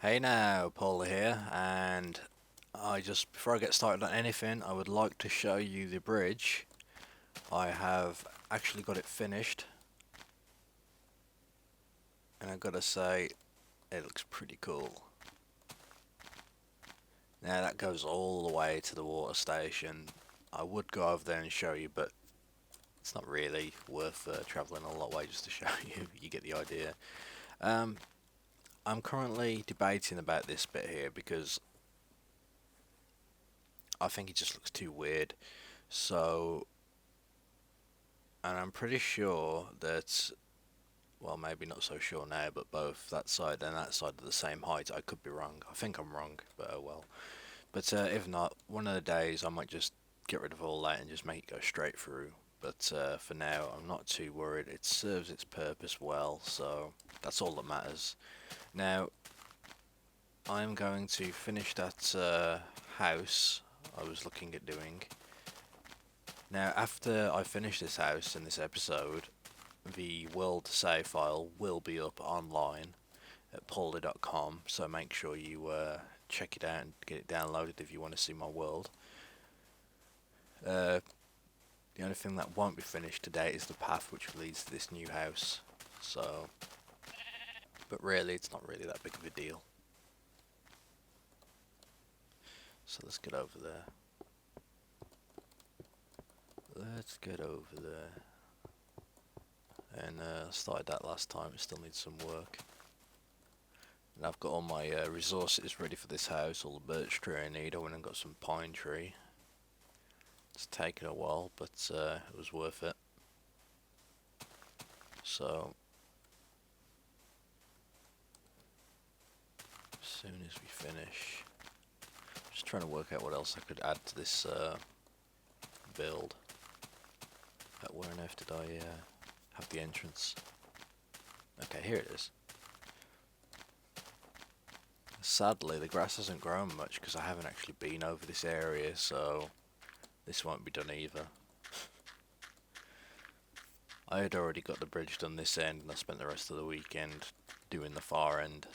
Hey now, Pauleh here, and before I get started on anything, I would like to show you the bridge. I have actually got it finished, and I've got to say, it looks pretty cool. Now that goes all the way to the water station. I would go over there and show you, but it's not really worth travelling a lot way just to show you. You get the idea. Um, I'm currently debating about this bit here because I think it just looks too weird. So and I'm pretty sure that, well, maybe not so sure now, but both that side and that side are the same height. I could be wrong. I think I'm wrong, but oh well. But if not, one of the days I might just get rid of all that and just make it go straight through. But for now, I'm not too worried. It serves its purpose well, so that's all that matters. Now, I'm going to finish that house I was looking at doing. Now, after I finish this house in this episode, the world save file will be up online at pauleh.com, so make sure you check it out and get it downloaded if you want to see my world. Uh, the only thing that won't be finished today is the path which leads to this new house. So, but really, it's not really that big of a deal. So let's get over there. Let's get over there. And started that last time. It still needs some work. And I've got all my resources ready for this house. All the birch tree I need. I went and got some pine tree. It's taken a while, but it was worth it. So, as soon as we finish, just trying to work out what else I could add to this build. Where on earth did I have the entrance? Okay, here it is. Sadly, the grass hasn't grown much because I haven't actually been over this area, so this won't be done either. I had already got the bridge done this end, and I spent the rest of the weekend doing the far end.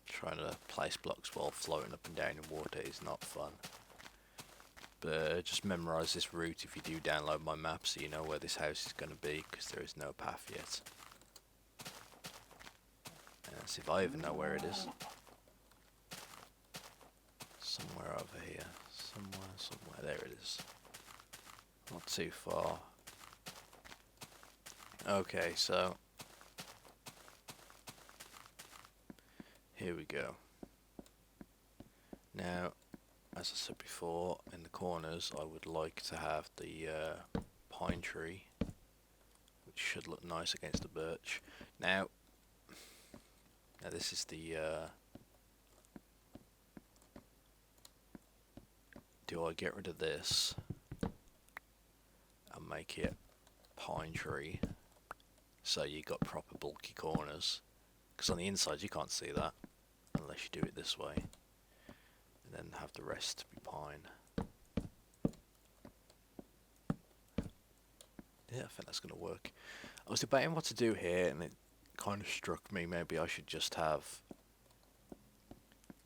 Trying to place blocks while floating up and down in water is not fun. But just memorise this route if you do download my map so you know where this house is going to be, because there is no path yet. And let's see if I even know where it is. Somewhere over here. Somewhere. There it is. Not too far. Okay, so here we go. Now, as I said before, in the corners I would like to have the pine tree, which should look nice against the birch. Now this is the do I get rid of this and make it pine tree so you got proper bulky corners, because on the inside you can't see that unless you do it this way, and then have the rest be pine. Yeah, I think that's going to work. I was debating what to do here, and it kind of struck me maybe I should just have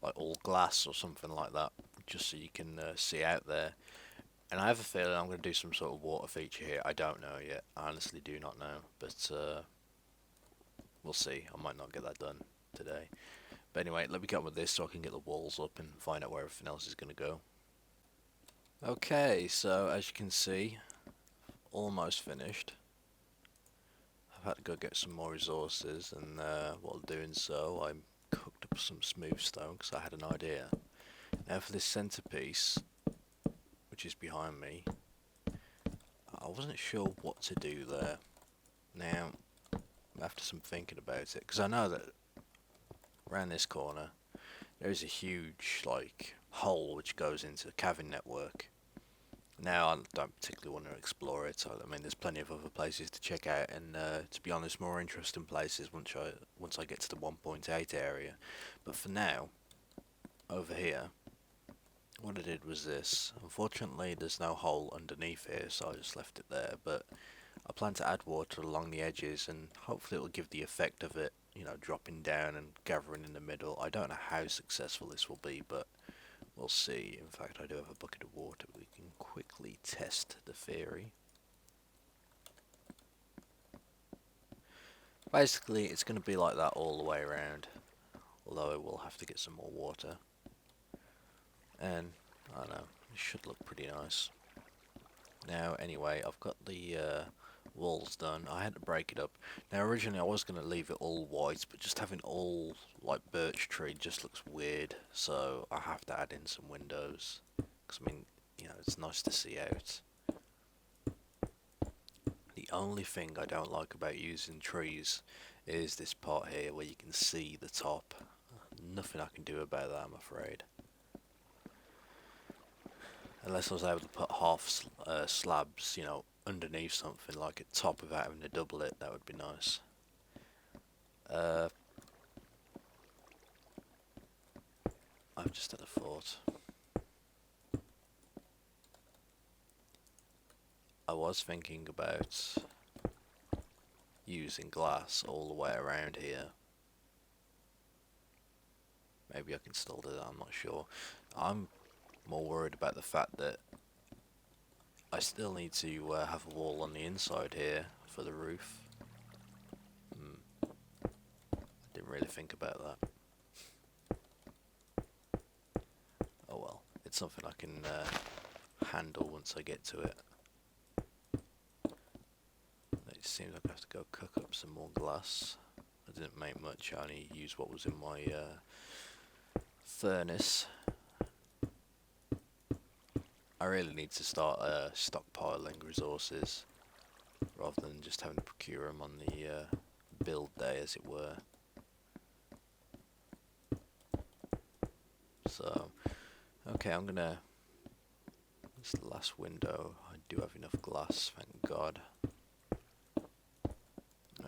like all glass or something like that, just so you can see out there. And I have a feeling I'm going to do some sort of water feature here. I don't know yet. I honestly do not know, but we'll see. I might not get that done today. But anyway, let me get on with this so I can get the walls up and find out where everything else is going to go. Okay, so as you can see, almost finished. I've had to go get some more resources, and while doing so, I cooked up some smooth stone because I had an idea. Now for this centerpiece, which is behind me, I wasn't sure what to do there. Now, after some thinking about it, because I know that around this corner there is a huge like hole which goes into the cavern network. Now I don't particularly want to explore it. I mean, there's plenty of other places to check out, and to be honest, more interesting places once I get to the 1.8 area. But for now, over here, what I did was this. Unfortunately, there's no hole underneath here, so I just left it there. But I plan to add water along the edges, and hopefully it will give the effect of it dropping down and gathering in the middle. I don't know how successful this will be, but we'll see. In fact, I do have a bucket of water. We can quickly test the theory. Basically, it's going to be like that all the way around, although I will have to get some more water. And, I don't know, it should look pretty nice. Now, anyway, I've got the walls done. I had to break it up. Now, originally I was going to leave it all white, but just having all, like, birch tree just looks weird, so I have to add in some windows. Because, I mean, it's nice to see out. The only thing I don't like about using trees is this part here where you can see the top. Nothing I can do about that, I'm afraid. Unless I was able to put half slabs, underneath something like at top without having to double it, that would be nice. I've just had a thought. I was thinking about using glass all the way around here. Maybe I can still do that, I'm not sure. I'm more worried about the fact that I still need to have a wall on the inside here for the roof. I didn't really think about that. Oh well, it's something I can handle once I get to it. It seems like I have to go cook up some more glass. I didn't make much, I only used what was in my furnace. I really need to start stockpiling resources rather than just having to procure them on the build day, as it were. So, okay, I'm gonna... This last window, I do have enough glass, thank God.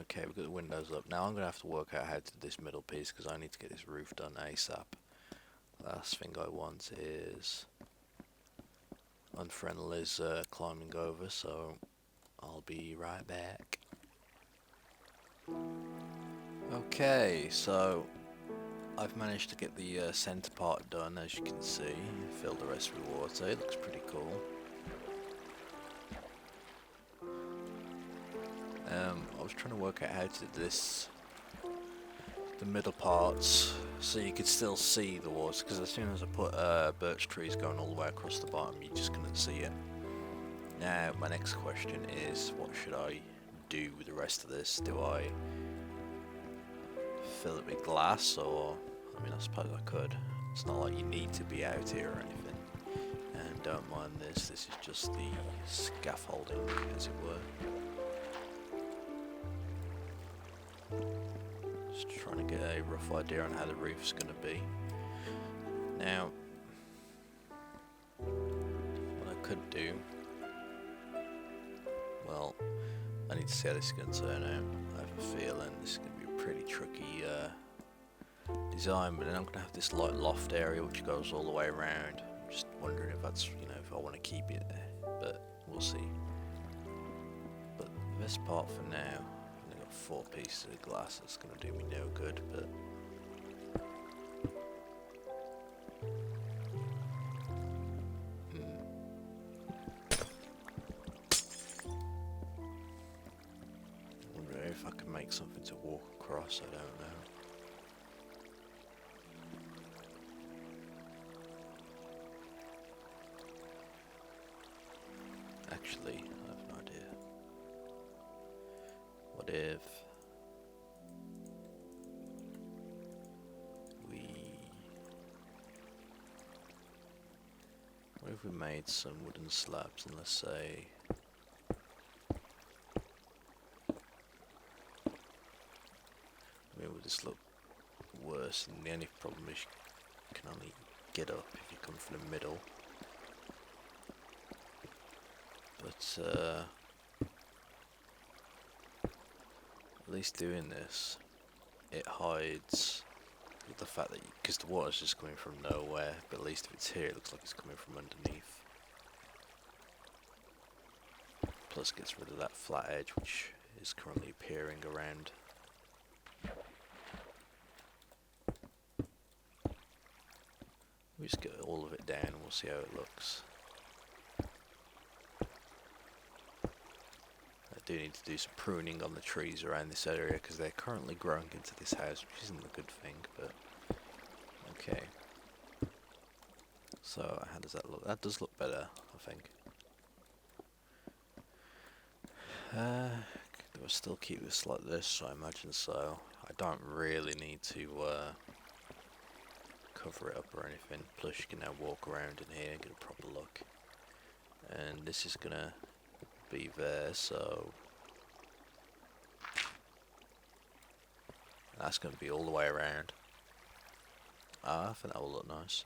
Okay, we've got the windows up. Now I'm going to have to work out how to do this middle piece because I need to get this roof done ASAP. Last thing I want is... Unfriendly's climbing over, so I'll be right back. Okay, so I've managed to get the centre part done, as you can see. Fill the rest with water. It looks pretty cool. I was trying to work out how to do this, the middle parts, so you could still see the water, because as soon as I put birch trees going all the way across the bottom, you just couldn't see it. Now, my next question is, what should I do with the rest of this? Do I fill it with glass, or, I mean, I suppose I could. It's not like you need to be out here or anything. And don't mind this is just the scaffolding, as it were. Just trying to get a rough idea on how the roof's going to be. Now, what I could do, well, I need to see how this is going to turn out. I have a feeling this is going to be a pretty tricky design, but then I'm going to have this light loft area which goes all the way around. I'm just wondering if that's, if I want to keep it there, but we'll see. But the best part for now, 4 pieces of glass, that's going to do me no good, but I wonder if I can make something to walk across, I don't know. Actually, I have no idea. What if we made some wooden slabs, and let's say would this look worse? And the only problem is you can only get up if you come from the middle. But at least doing this, it hides the fact that, because the water's just coming from nowhere, but at least if it's here, it looks like it's coming from underneath. Plus gets rid of that flat edge which is currently appearing around We just get all of it down and we'll see how it looks. I do need to do some pruning on the trees around this area because they're currently growing into this house, which isn't a good thing, but okay. So how does that look? That does look better, I think. Do I still keep this like this? I imagine so. I don't really need to cover it up or anything. Plus you can now walk around in here and get a proper look. And this is gonna be there, so that's gonna be all the way around. I think that will look nice.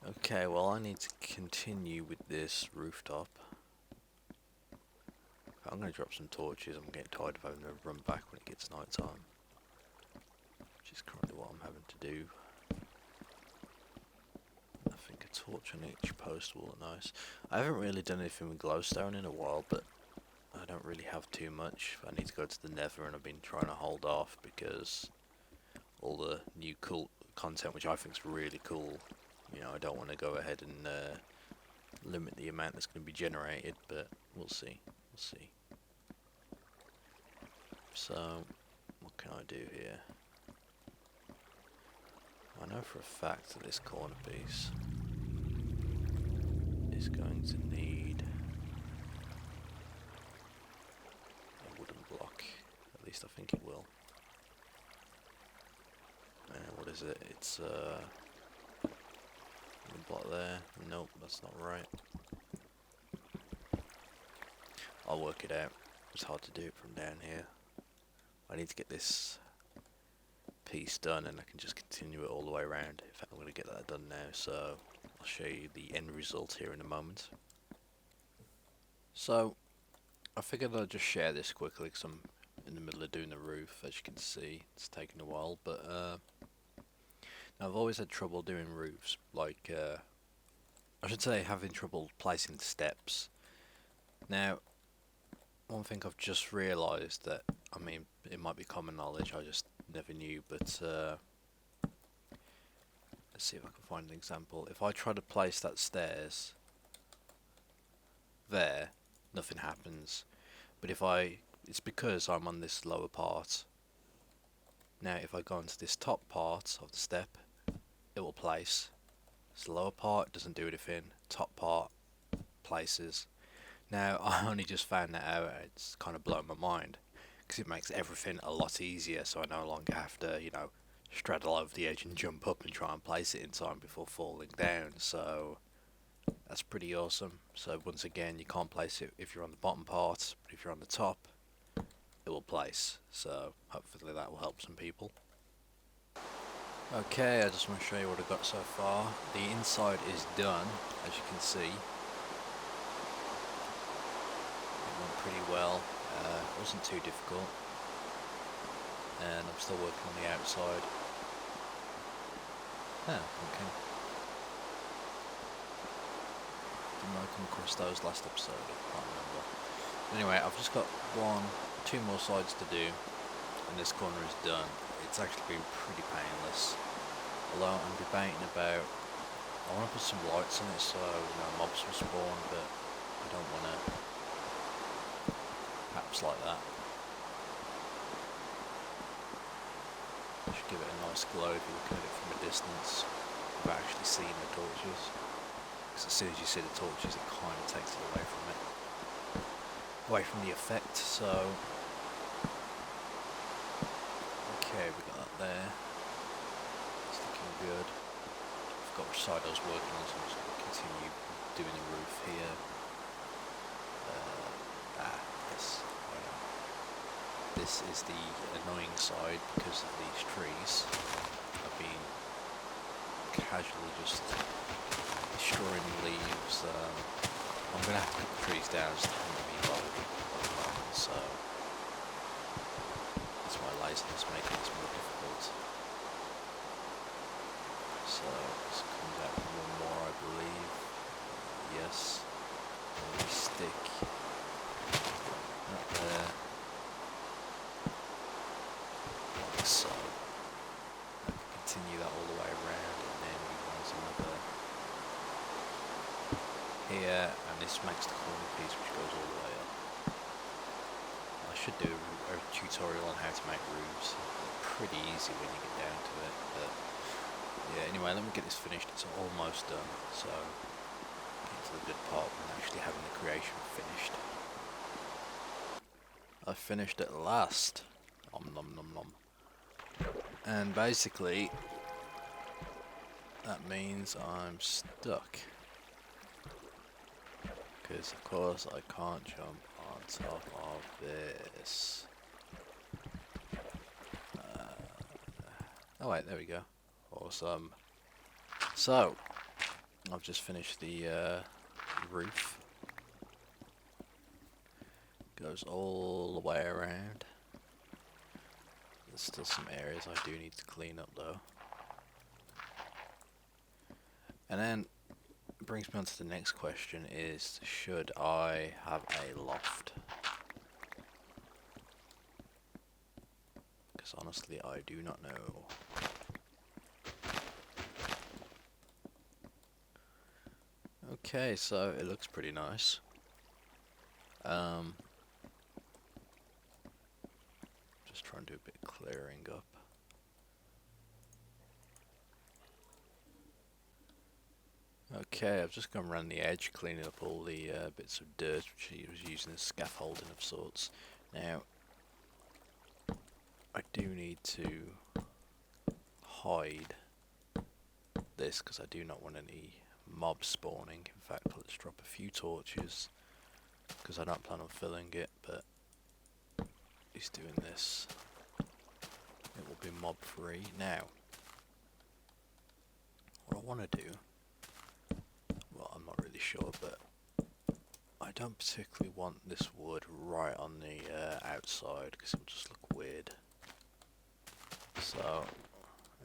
Okay, well I need to continue with this rooftop. I'm going to drop some torches. I'm getting tired of having to run back when it gets night time, which is currently what I'm having to do. I think a torch on each post will look nice. I haven't really done anything with glowstone in a while, but I don't really have too much. I need to go to the Nether, and I've been trying to hold off because all the new cool content, which I think is really cool, you know, I don't want to go ahead and limit the amount that's going to be generated, but we'll see. We'll see. So, what can I do here? I know for a fact that this corner piece is going to need a wooden block. At least I think it will. What is it? It's a block there. Nope, that's not right. I'll work it out. It's hard to do it from down here. I need to get this piece done and I can just continue it all the way around. In fact, I'm going to get that done now, so I'll show you the end result here in a moment. So, I figured I'd just share this quickly because I'm in the middle of doing the roof. As you can see, it's taken a while, but now I've always had trouble doing roofs. Like, I should say having trouble placing steps. Now, one thing I've just realised that, I mean, it might be common knowledge, I just never knew, but let's see if I can find an example. If I try to place that stairs there, nothing happens. But if it's because I'm on this lower part. Now if I go onto this top part of the step, it will place. This lower part doesn't do anything, top part places. Now, I only just found that out, it's kind of blown my mind, because it makes everything a lot easier, so I no longer have to, you know, straddle over the edge and jump up and try and place it in time before falling down, so that's pretty awesome. So once again, you can't place it if you're on the bottom part, but if you're on the top, it will place, so hopefully that will help some people. Okay, I just want to show you what I've got so far. The inside is done, as you can see. Pretty well, it wasn't too difficult, and I'm still working on the outside. Okay. Didn't I come across those last episode? I can't remember. Anyway, I've just got two more sides to do, and this corner is done. It's actually been pretty painless, although I'm debating about, I want to put some lights on it so mobs will spawn, but I don't want to perhaps like that. Should give it a nice glow if you look at it from a distance without actually seeing the torches, because as soon as you see the torches it kind of takes it away from the effect. So okay, we got that there, it's looking good. I forgot which side I was working on, so I'm just going to continue doing the roof here. This is the annoying side because of these trees. I've been casually just destroying the leaves. I'm going to have to cut the trees down just to be involved at the moment, so that's my laziness making this more difficult. So this comes out with one more, I believe. Yes. And we stick that there. So I can continue should do a tutorial on how to make roofs. Pretty easy when you get down to it. But yeah, anyway, let me get this finished. It's almost done. So get to the good part when actually having the creation finished. I finished at last. Nom nom nom nom. And basically, that means I'm stuck. Because of course I can't jump on top of this. Oh wait, there we go. Awesome. So, I've just finished the roof. Goes all the way around. There's still some areas I do need to clean up though. And then it brings me on to the next question is, should I have a loft? Because honestly I do not know. Okay, so it looks pretty nice. Just trying to do a bit of clearing up. Okay, I've just gone around the edge, cleaning up all the bits of dirt which he was using as scaffolding of sorts. Now, I do need to hide this because I do not want any mobs spawning. In fact, let's drop a few torches because I don't plan on filling it, but he's doing this. It will be mob free. Now, what I want to do, well, I'm not really sure, but I don't particularly want this wood right on the outside because it will just look weird. So,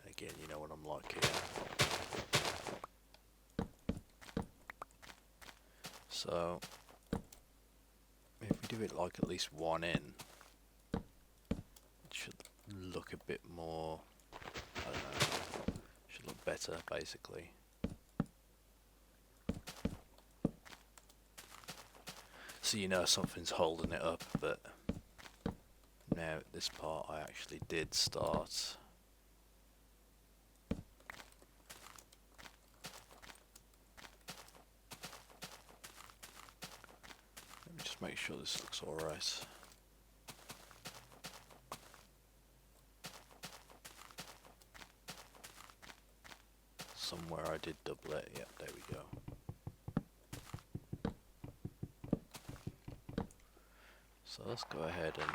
again, you know what I'm like here. So, if we do it like at least one in, it should look a bit more, I don't know, should look better basically. So you know something's holding it up, but now this part I actually did start. Let me just make sure this looks alright. Somewhere I did double it, yep, there we go. So let's go ahead and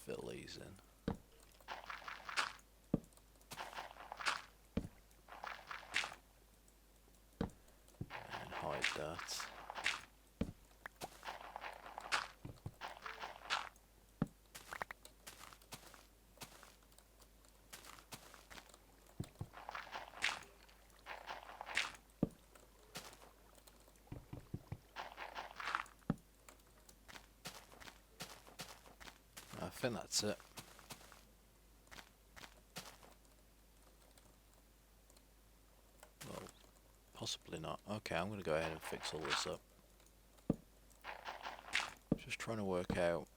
fill these in. And hide that. I think that's it. Well, possibly not. Okay, I'm going to go ahead and fix all this up. Just trying to work out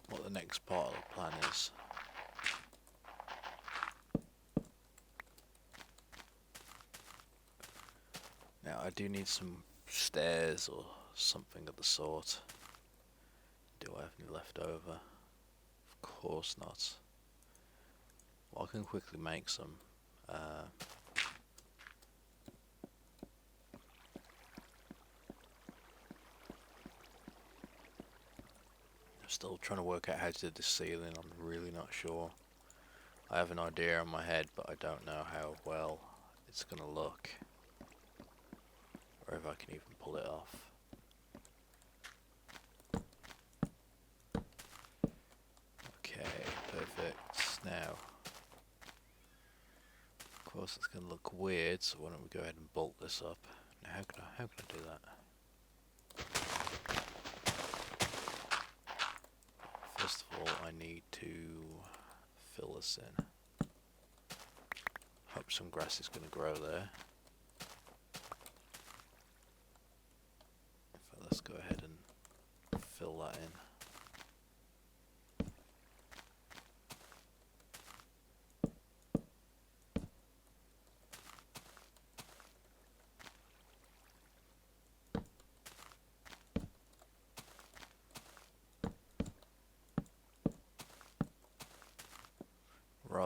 what the next part of the plan is. Now, I do need some stairs or something of the sort. Do I have any left over? Of course not. Well, I can quickly make some. I'm still trying to work out how to do the ceiling. I'm really not sure. I have an idea in my head, but I don't know how well it's going to look. Or if I can even pull it off. Perfect. Now, of course, it's going to look weird, so why don't we go ahead and bolt this up? Now, how can I do that? First of all, I need to fill this in. Hope some grass is going to grow there. Let's go ahead and fill that in.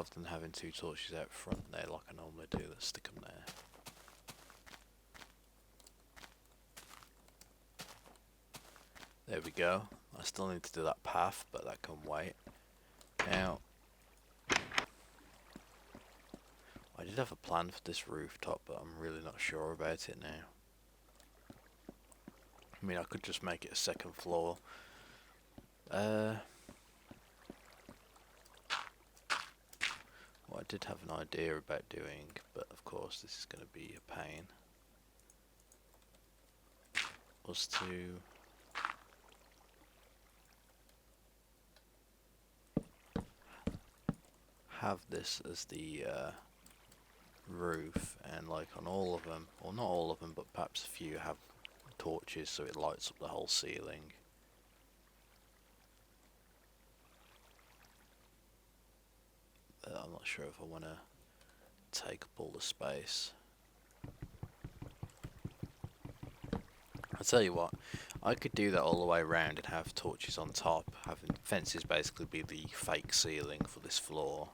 rather than having two torches out front there like I normally do, let's stick them there. There we go. I still need to do that path, but that can wait. Now, I did have a plan for this rooftop, but I'm really not sure about it now. I mean, I could just make it a second floor. What I did have an idea about doing, but of course this is going to be a pain, was to have this as the roof, and like on all of them, or not all of them, but perhaps a few have torches so it lights up the whole ceiling. I'm not sure if I want to take up all the space. I'll tell you what, I could do that all the way around and have torches on top, having fences basically be the fake ceiling for this floor.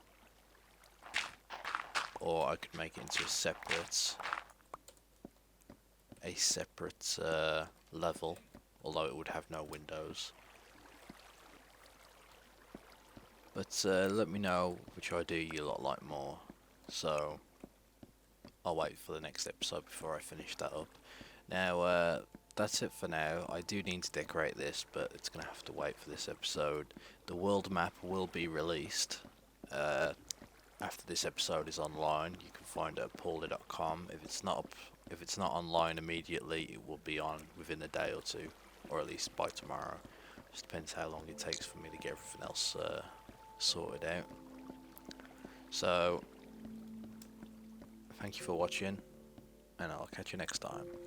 Or I could make it into a separate level, although it would have no windows. But let me know which idea you lot like more. So I'll wait for the next episode before I finish that up. Now that's it for now. I do need to decorate this, but it's gonna have to wait for this episode. The world map will be released after this episode is online. You can find it at pauleh.com. If it's not online immediately, it will be on within a day or two, or at least by tomorrow. Just depends how long it takes for me to get everything else sorted out. So thank you for watching, and I'll catch you next time.